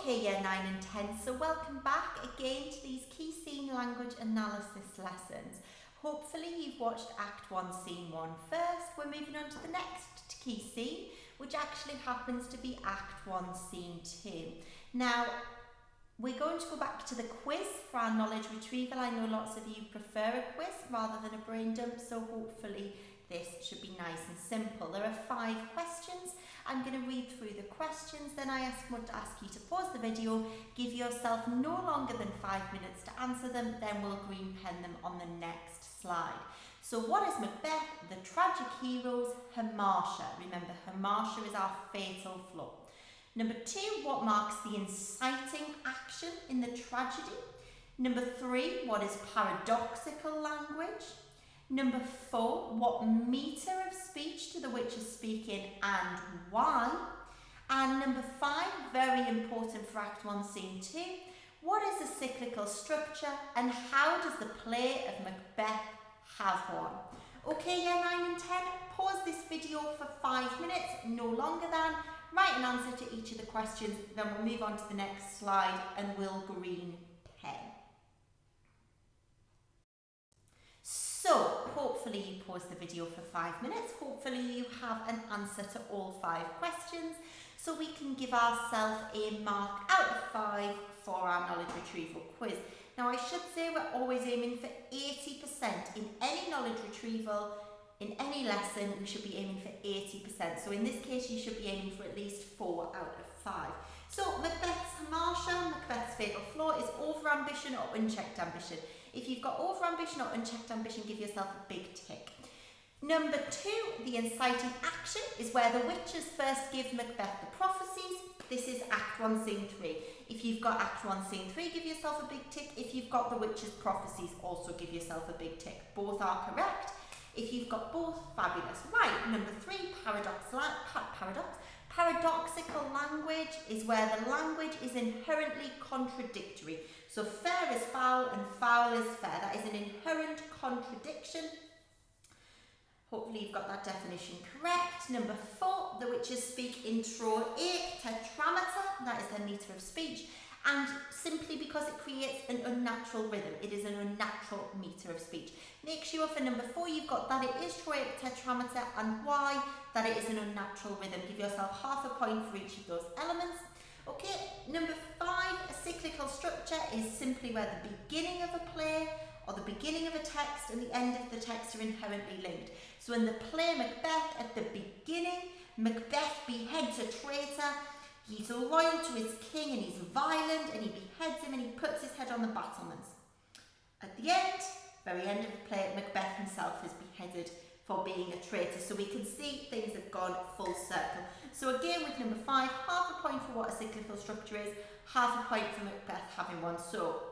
Okay, year 9 and 10, so welcome back again to these key scene language analysis lessons. Hopefully you've watched Act 1, Scene 1 first. We're moving on to the next key scene, which actually happens to be Act 1, Scene 2. Now, we're going to go back to the quiz for our knowledge retrieval. I know lots of you prefer a quiz rather than a brain dump, so hopefully this should be nice and simple. There are 5 questions. I'm going to read through the questions, then I ask you to pause the video, give yourself no longer than 5 minutes to answer them, then we'll green pen them on the next slide. So what is Macbeth? The tragic hero's hamartia. Remember, hamartia is our fatal flaw. Number 2, what marks the inciting action in the tragedy? Number 3, what is paradoxical language? Number 4, what metre of speech do the witches speak in and why? And number 5, very important for Act 1, Scene 2, what is a cyclical structure and how does the play of Macbeth have one? Okay, year 9 and 10, pause this video for 5 minutes, no longer than, write an answer to each of the questions, then we'll move on to the next slide and we'll green pen. So, hopefully you pause the video for 5 minutes. Hopefully you have an answer to all 5 questions so we can give ourselves a mark out of 5 for our knowledge retrieval quiz. Now I should say we're always aiming for 80% in any knowledge retrieval. In any lesson we should be aiming for 80%. So in this case you should be aiming for at least 4 out of 5. So Macbeth's hamartia, Macbeth's fatal flaw is over-ambition or unchecked ambition. If you've got over-ambition or unchecked ambition, give yourself a big tick. Number 2, the inciting action is where the witches first give Macbeth the prophecies. This is Act 1, Scene 3. If you've got Act 1, Scene 3, give yourself a big tick. If you've got the witches' prophecies, also give yourself a big tick. Both are correct. If you've got both, fabulous. Right, number 3, paradoxical language is where the language is inherently contradictory. So fair is foul and foul is fair. That is an inherent contradiction. Hopefully you've got that definition correct. Number 4, the witches speak in troic tetrameter. That is their metre of speech. And simply because it creates an unnatural rhythm. It is an unnatural metre of speech. Make sure for number 4 you've got that it is troic tetrameter and why that it is an unnatural rhythm. Give yourself half a point for each of those elements. Okay, number 5, a cyclical structure is simply where the beginning of a play or the beginning of a text and the end of the text are inherently linked. So in the play Macbeth, at the beginning, Macbeth beheads a traitor. He's loyal to his king and he's violent and he beheads him and he puts his head on the battlements. At the end, very end of the play, Macbeth himself is beheaded for being a traitor. So we can see things have gone full circle. So again with number 5, half a point for what a cyclical structure is, half a point for Macbeth having one. So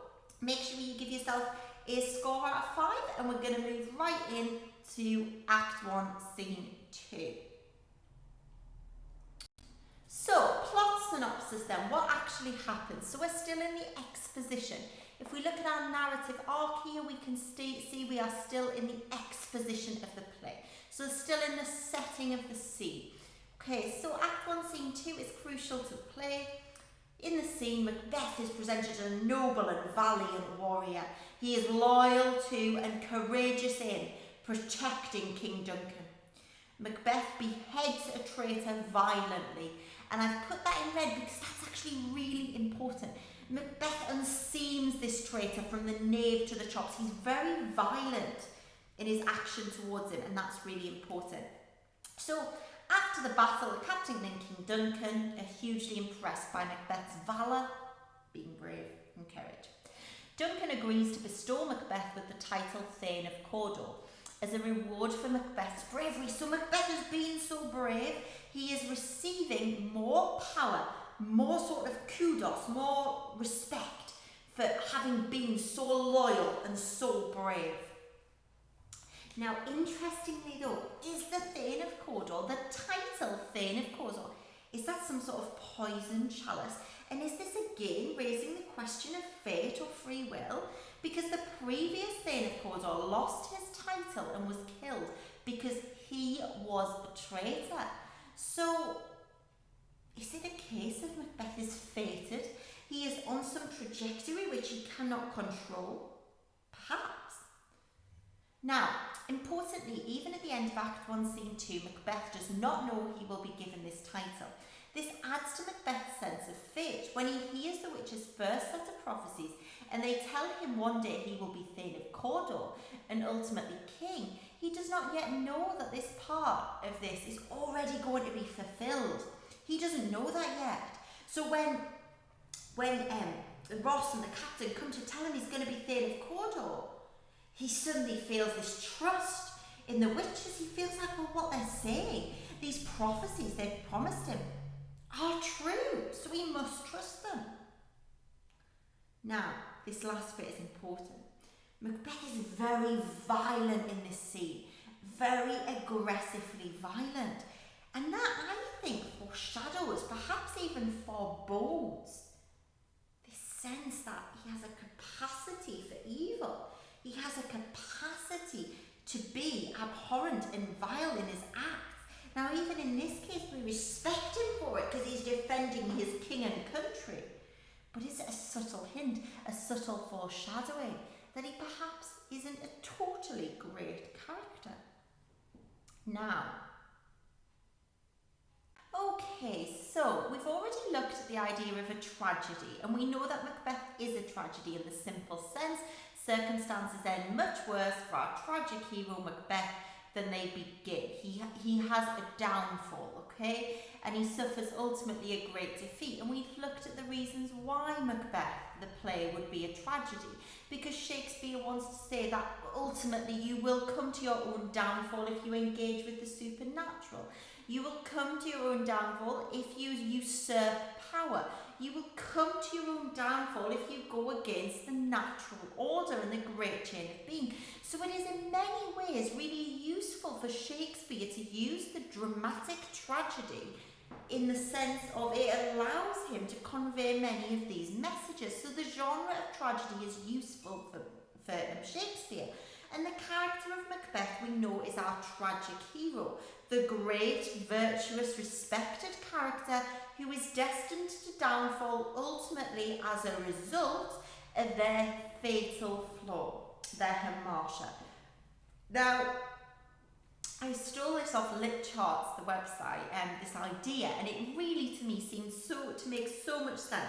make sure you give yourself a score out of 5 and we're going to move right in to Act 1, Scene 2. So, plot synopsis then, what actually happens? So we're still in the exposition. If we look at our narrative arc here, we can see we are still in the exposition of the play. So still in the setting of the scene. Okay, so Act 1, Scene 2 is crucial to the play. In the scene, Macbeth is presented as a noble and valiant warrior. He is loyal to and courageous in protecting King Duncan. Macbeth beheads a traitor violently. And I've put that in red because that's actually really important. Macbeth unseams this traitor from the nave to the chops. He's very violent in his action towards him, and that's really important. So, after the battle, the captain and King Duncan are hugely impressed by Macbeth's valour, being brave and courage. Duncan agrees to bestow Macbeth with the title Thane of Cawdor as a reward for Macbeth's bravery. So Macbeth has been so brave, he is receiving more power, more sort of kudos, more respect for having been so loyal and so brave. Now, interestingly though, is the Thane of Cawdor, the title Thane of Cawdor, is that some sort of poison chalice? And is this again raising the question of fate or free will? Because the previous Thane of Cawdor lost his title and was killed because he was a traitor. So, is it a case of Macbeth is fated trajectory which he cannot control? Perhaps. Now, importantly, even at the end of Act 1, Scene 2, Macbeth does not know he will be given this title. This adds to Macbeth's sense of fate. When he hears the witch's first set of prophecies and they tell him one day he will be Thane of Cawdor and ultimately king, he does not yet know that this part of this is already going to be fulfilled. He doesn't know that yet. So when Ross and the captain come to tell him he's going to be Thane of Cawdor, he suddenly feels this trust in the witches. He feels like, well, what they're saying, these prophecies they've promised him, are true, so we must trust them. Now, this last bit is important. Macbeth is very violent in this scene, very aggressively violent. And that, I think, foreshadows, perhaps even forebodes, this sense that he has a capacity for evil. He has a capacity to be abhorrent and vile in his acts. Now, even in this case, we respect him for it because he's defending his king and country. But is it a subtle hint, a subtle foreshadowing that he perhaps isn't a totally great character? Now, okay, so we've already looked at the idea of a tragedy, and we know that Macbeth is a tragedy in the simple sense. Circumstances end much worse for our tragic hero Macbeth than they begin. He has a downfall, okay? And he suffers ultimately a great defeat. And we've looked at the reasons why Macbeth, the play, would be a tragedy. Because Shakespeare wants to say that ultimately you will come to your own downfall if you engage with the supernatural. You will come to your own downfall if you usurp power. You will come to your own downfall if you go against the natural order and the great chain of being. So it is in many ways really useful for Shakespeare to use the dramatic tragedy in the sense of it allows him to convey many of these messages. So the genre of tragedy is useful for Shakespeare. And the character of Macbeth, we know, is our tragic hero, the great, virtuous, respected character who is destined to downfall ultimately as a result of their fatal flaw, their hamartia. Now, I stole this off Lit Charts, the website, this idea, and it really, to me, seems to make so much sense.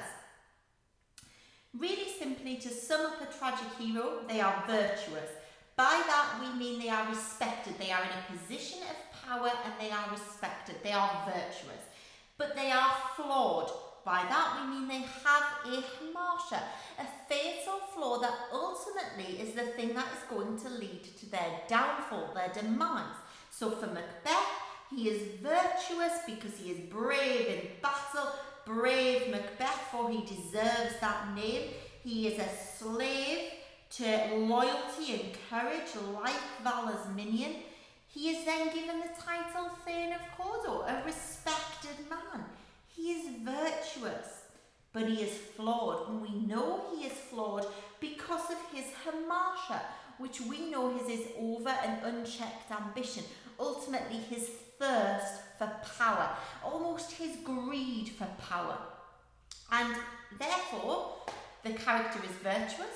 Really simply, to sum up a tragic hero, they are virtuous. By that we mean they are respected, they are in a position of power and they are respected, they are virtuous. But they are flawed. By that we mean they have a hamartia, a fatal flaw that ultimately is the thing that is going to lead to their downfall, their demise. So for Macbeth, he is virtuous because he is brave in battle, brave Macbeth, for he deserves that name. He is a slave to loyalty and courage, like Valor's minion. He is then given the title Thane of Cawdor, a respected man. He is virtuous, but he is flawed, and we know he is flawed because of his hamartia, which we know is his over and unchecked ambition, ultimately his thirst for power, almost his greed for power. And therefore, the character is virtuous,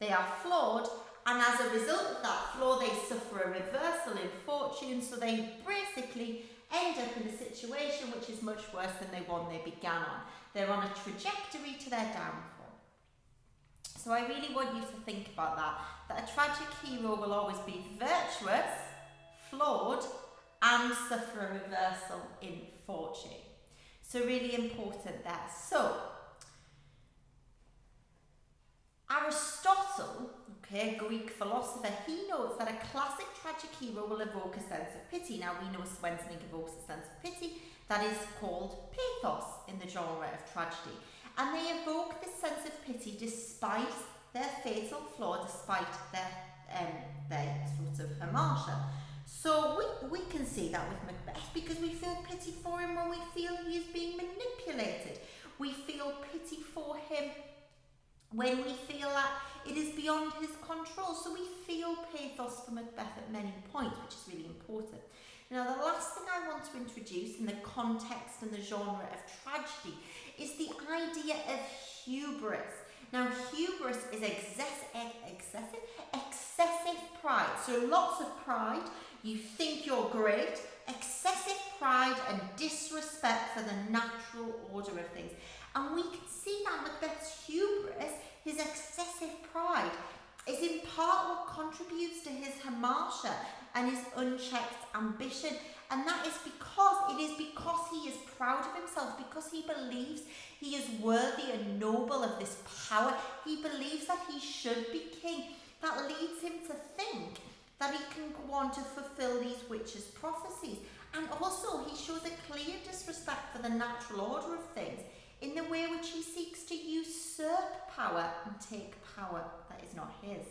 they are flawed, and as a result of that flaw, they suffer a reversal in fortune, so they basically end up in a situation which is much worse than the one they began on. They're on a trajectory to their downfall. So I really want you to think about that a tragic hero will always be virtuous, flawed, and suffer a reversal in fortune. So really important there. So, Aristotle, Greek philosopher, he notes that a classic tragic hero will evoke a sense of pity. Now we know when something evokes a sense of pity, that is called pathos in the genre of tragedy. And they evoke this sense of pity despite their fatal flaw, despite their sort of hamartia. So we can see that with Macbeth because we feel pity for him when we feel he is being manipulated. We feel pity for him when we feel that it is beyond his control. So we feel pathos for Macbeth at many points, which is really important. Now, the last thing I want to introduce in the context and the genre of tragedy is the idea of hubris. Now, hubris is excessive pride. So lots of pride, you think you're great, excessive pride and disrespect for the natural order of things. And we can see that Macbeth's hubris, his excessive pride, is in part what contributes to his hamartia and his unchecked ambition. And that is because he is proud of himself, because he believes he is worthy and noble of this power. He believes that he should be king. That leads him to think that he can go on to fulfill these witches' prophecies. And also he shows a clear disrespect for the natural order of things in the way which he seeks to usurp power and take power that is not his.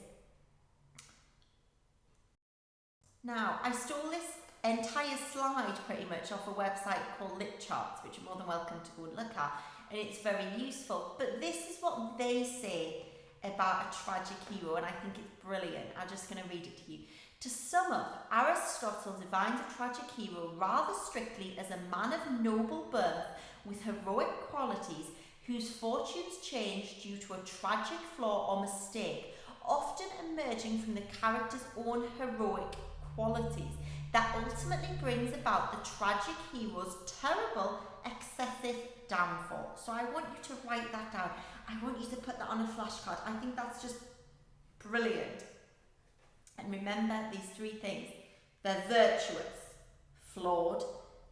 Now, I stole this entire slide pretty much off a website called Lit Charts, which you're more than welcome to go and look at, and it's very useful. But this is what they say about a tragic hero, and I think it's brilliant. I'm just going to read it to you. To sum up, Aristotle defines a tragic hero rather strictly as a man of noble birth with heroic qualities whose fortunes change due to a tragic flaw or mistake, often emerging from the character's own heroic qualities, that ultimately brings about the tragic hero's terrible, excessive downfall. So I want you to write that down. I want you to put that on a flashcard. I think that's just brilliant. And remember these three things. They're virtuous, flawed,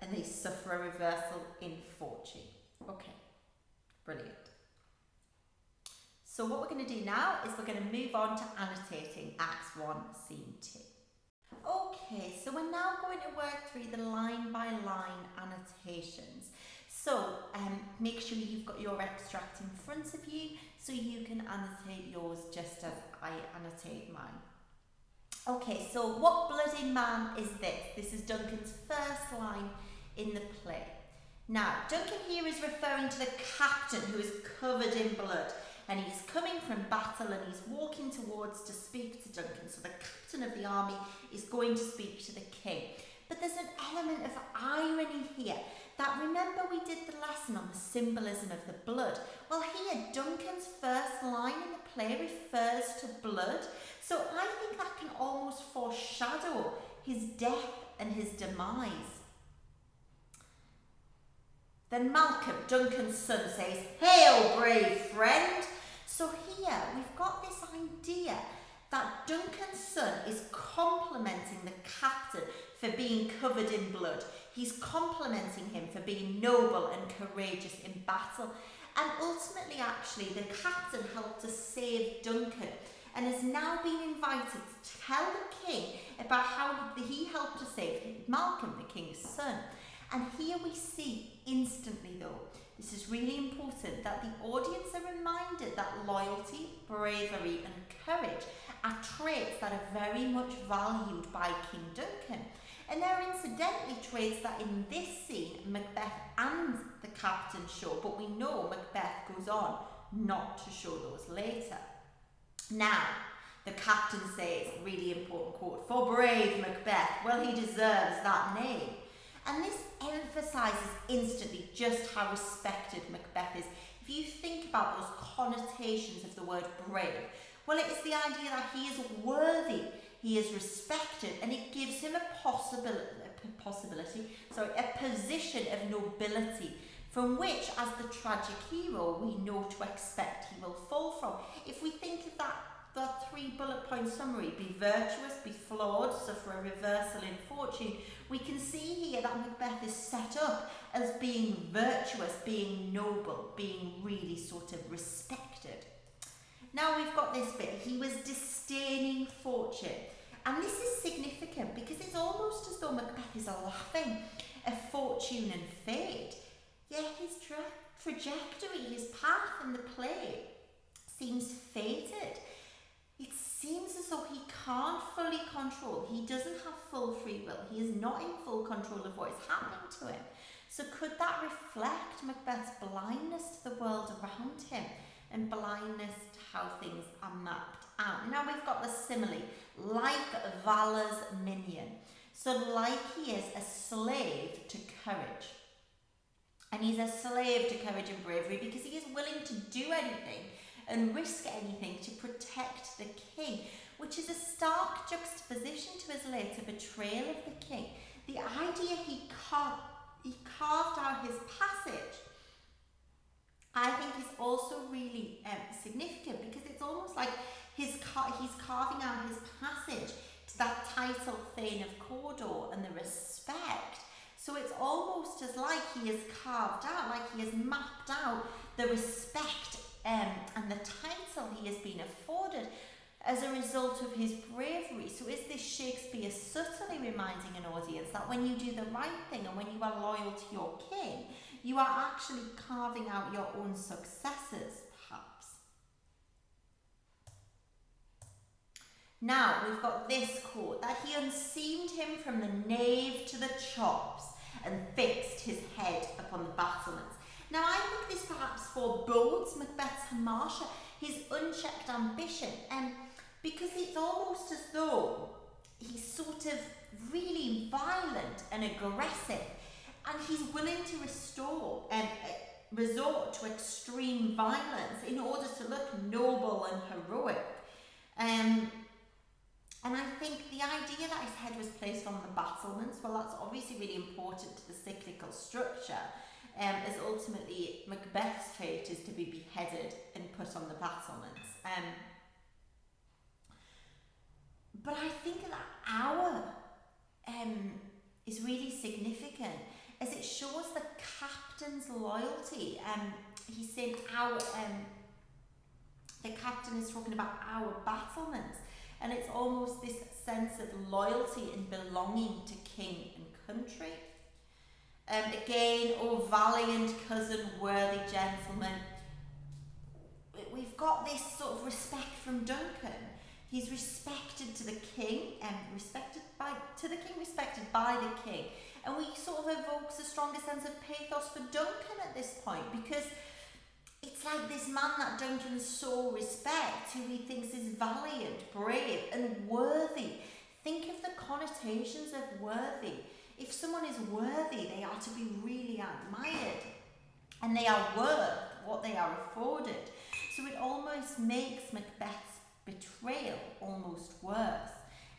and they suffer a reversal in fortune. Okay, brilliant. So what we're going to do now is we're going to move on to annotating Acts 1, Scene 2. Okay, so we're now going to work through the line-by-line annotations. So make sure you've got your extract in front of you so you can annotate yours just as I annotate mine. Okay, so what bloody man is this? This is Duncan's first line in the play. Now, Duncan here is referring to the captain who is covered in blood, and he's coming from battle and he's walking towards to speak to Duncan. So the captain of the army is going to speak to the king. But there's an element of irony here. That, remember, we did the lesson on the symbolism of the blood. Well, here, Duncan's first line in the play refers to blood. So I think that can almost foreshadow his death and his demise. Then Malcolm, Duncan's son, says, "Hail, brave friend." So here we've got this idea that Duncan's son is complimenting the captain for being covered in blood. He's complimenting him for being noble and courageous in battle. And ultimately, actually, the captain helped to save Duncan and has now been invited to tell the king about how he helped to save Malcolm, the king's son. And here we see instantly, though, this is really important, that the audience are reminded that loyalty, bravery and courage are traits that are very much valued by King Duncan. And they're incidentally traits that in this scene Macbeth and the captain show, but we know Macbeth goes on not to show those later. Now, the captain says, really important quote, "For brave Macbeth, well, he deserves that name." And this emphasises instantly just how respected Macbeth is. If you think about those connotations of the word brave, well, it is the idea that he is worthy, he is respected, and it gives him a position of nobility from which, as the tragic hero, we know to expect he will fall from. If we think of that 3 bullet point summary, be virtuous, be flawed, suffer a reversal in fortune, we can see here that Macbeth is set up as being virtuous, being noble, being really sort of respected. Now we've got this bit, he was disdaining fortune. And this is significant because it's almost as though Macbeth is laughing at fortune and fate. Yet his trajectory, his path in the play seems fated. It seems as though he can't fully control. He doesn't have full free will. He is not in full control of what is happening to him. So could that reflect Macbeth's blindness to the world around him and blindness to how things are mapped out? Now we've got the simile, like Valor's minion. So like he is a slave to courage. And he's a slave to courage and bravery because he is willing to do anything and risk anything to protect the king, which is a stark juxtaposition to his later betrayal of the king. The idea he carved out his passage, I think, is also really significant, because it's almost like he's carving out his passage to that title, Thane of Cawdor, and the respect. So it's almost as like he has carved out, like he has mapped out the respect and the title he has been afforded as a result of his bravery. So is this Shakespeare subtly reminding an audience that when you do the right thing and when you are loyal to your king, you are actually carving out your own successes, perhaps? Now, we've got this quote, that he unseamed him from the nave to the chops and fixed his head upon the battlements. Now, I think this perhaps forebodes Macbeth's hamartia, his unchecked ambition, because it's almost as though he's sort of really violent and aggressive, and he's willing to resort to extreme violence in order to look noble and heroic. And I think the idea that his head was placed on the battlements, well, that's obviously really important to the cyclical structure, as ultimately Macbeth's fate is to be beheaded and put on the battlements. But I think that hour is really significant, as it shows the captain's loyalty. He's saying our, the captain is talking about our battlements, and it's almost this sense of loyalty and belonging to king and country. Again, oh valiant cousin, worthy gentleman, we've got this sort of respect from Duncan. He's respected to the king, and respected by the king. And we sort of evokes a stronger sense of pathos for Duncan at this point, because it's like this man that Duncan so respects, who he thinks is valiant, brave and worthy. Think of the connotations of worthy. If someone is worthy, they are to be really admired, and they are worth what they are afforded. So it almost makes Macbeth's betrayal almost worse.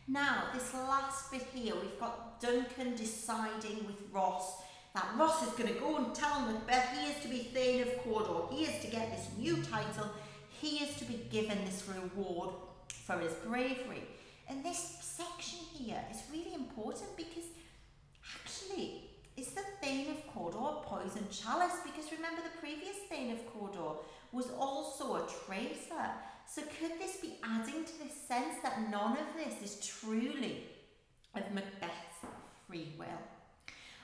Now, this last bit here, we've got Duncan deciding with Ross that Ross is going to go and tell Macbeth he is to be Thane of Cawdor, he is to get this new title, he is to be given this reward for his bravery. And this section here is really important, because actually, is the Thane of Cawdor a poisoned chalice? Because remember, the previous Thane of Cawdor was also a traitor. So could this be adding to this sense that none of this is truly of Macbeth's free will?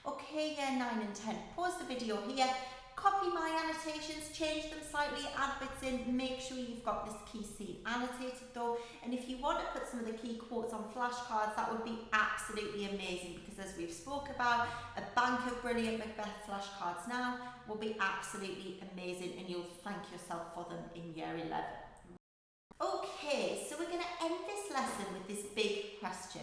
Okay, year 9 and 10, pause the video here, copy my annotations, change them slightly, add bits in, make sure you've got this key scene annotated though, and if you want to put some of the key quotes on flashcards, that would be absolutely amazing, because as we've spoke about, a bank of brilliant Macbeth flashcards now will be absolutely amazing, and you'll thank yourself for them in year 11. Okay, so we're going to end this lesson with this big question,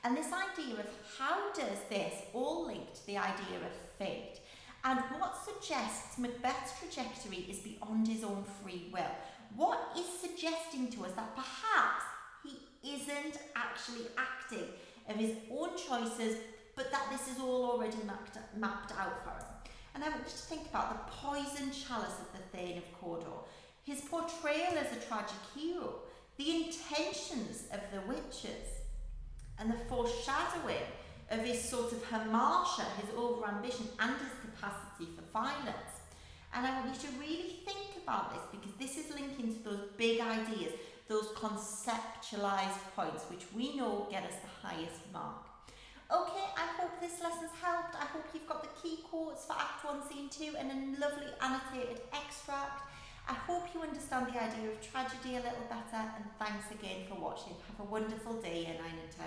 and this idea of how does this all link to the idea of fate, and what suggests Macbeth's trajectory is beyond his own free will. What is suggesting to us that perhaps he isn't actually acting of his own choices, but that this is all already mapped out for him. And I want you to think about the poison chalice of the Thane of Cawdor, his portrayal as a tragic hero, the intentions of the witches, and the foreshadowing of his sort of hamartia, his over-ambition, and his capacity for violence. And I want you to really think about this, because this is linking to those big ideas, those conceptualized points, which we know get us the highest mark. Okay, I hope this lesson's helped. I hope you've got the key quotes for Act 1, Scene 2 and a lovely annotated extract. I hope you understand the idea of tragedy a little better, and thanks again for watching. Have a wonderful day, year 9 and 10.